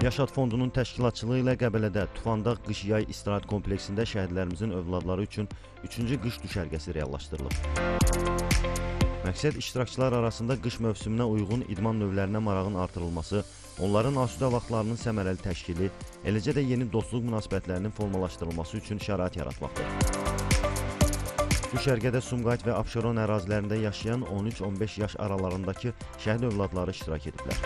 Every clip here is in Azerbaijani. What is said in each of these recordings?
Yaşad Fondunun təşkilatçılığı ilə Qəbələdə Tufandağ qış-yay istirahət kompleksində şəhidlərimizin övladları üçün 3-cü qış düşərgəsi reallaşdırılıb. Məqsəd iştirakçılar arasında qış mövsümünə uyğun idman növlərinə marağın artırılması, onların asudə vaxtlarının səmərəli təşkili, eləcə də yeni dostluq münasibətlərinin formalaşdırılması üçün şərait yaratmaqdır. Düşərgədə Sumqayıt və Abşeron ərazilərində yaşayan 13-15 yaş aralarındakı şəhid övladları iştirak ediblər.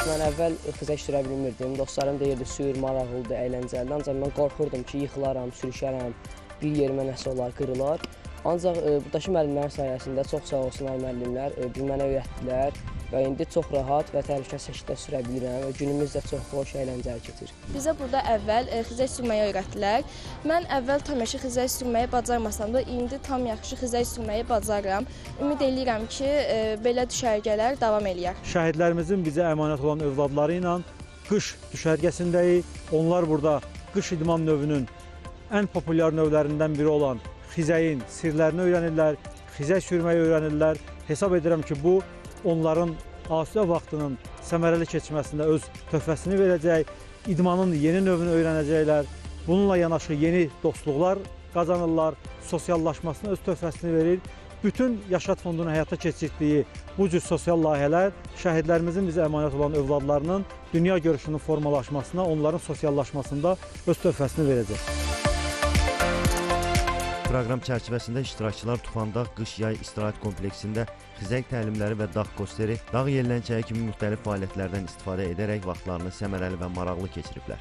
Mən əvvəl xizək sürə bilmirdim. Dostlarım deyirdi, sür, maraqlıdır, əyləncəlidir. Ancaq mən qorxurdum ki, yıxılaram, sürüşərəm, bir yerimə nəsə olar, qırılar. Ancaq buradakı müəllimlərin sayəsində çox sağ olsunlar müəllimlər, mənə öyrətdilər və indi çox rahat və təhlükəsiz şəkildə sürə bilirəm və günümüz də çox xoş, əyləncəli keçir. Bizə burada əvvəl xizək sürməyi öyrətdilər. Mən əvvəl tam yaxşı xizək sürməyi bacarmasam da, indi tam yaxşı xizək sürməyi bacarıram. Ümid edirəm ki, belə düşərgələr davam eləyər. Şəhidlərimizin bizə əmanət olan övladları ilə qış düşərgəsindəyik. Onlar burada qış idman növünün ən populyar növlərindən biri olan xizəyin sirlərini öyrənirlər, xizək sürməyi öyrənirlər. Hesab edirəm ki, bu onların asudə vaxtının səmərəli keçməsində öz töhfəsini verəcək, idmanın yeni növünü öyrənəcəklər. Bununla yanaşı yeni dostluqlar qazanırlar, sosiallaşmasına öz töhfəsini verir. Bütün Yaşad Fondunun həyata keçirdiyi bu cür sosial layihələr şəhidlərimizin bizə əmanət olan övladlarının dünya görüşünün formalaşmasına, onların sosiallaşmasında öz töhfəsini verəcək. Proqram çərçivəsində iştirakçılar Tufandağ qış-yay istirahət kompleksində xizək təlimləri və dağ kosteri, dağ yelləncəyi kimi müxtəlif fəaliyyətlərdən istifadə edərək vaxtlarını səmərəli və maraqlı keçiriblər.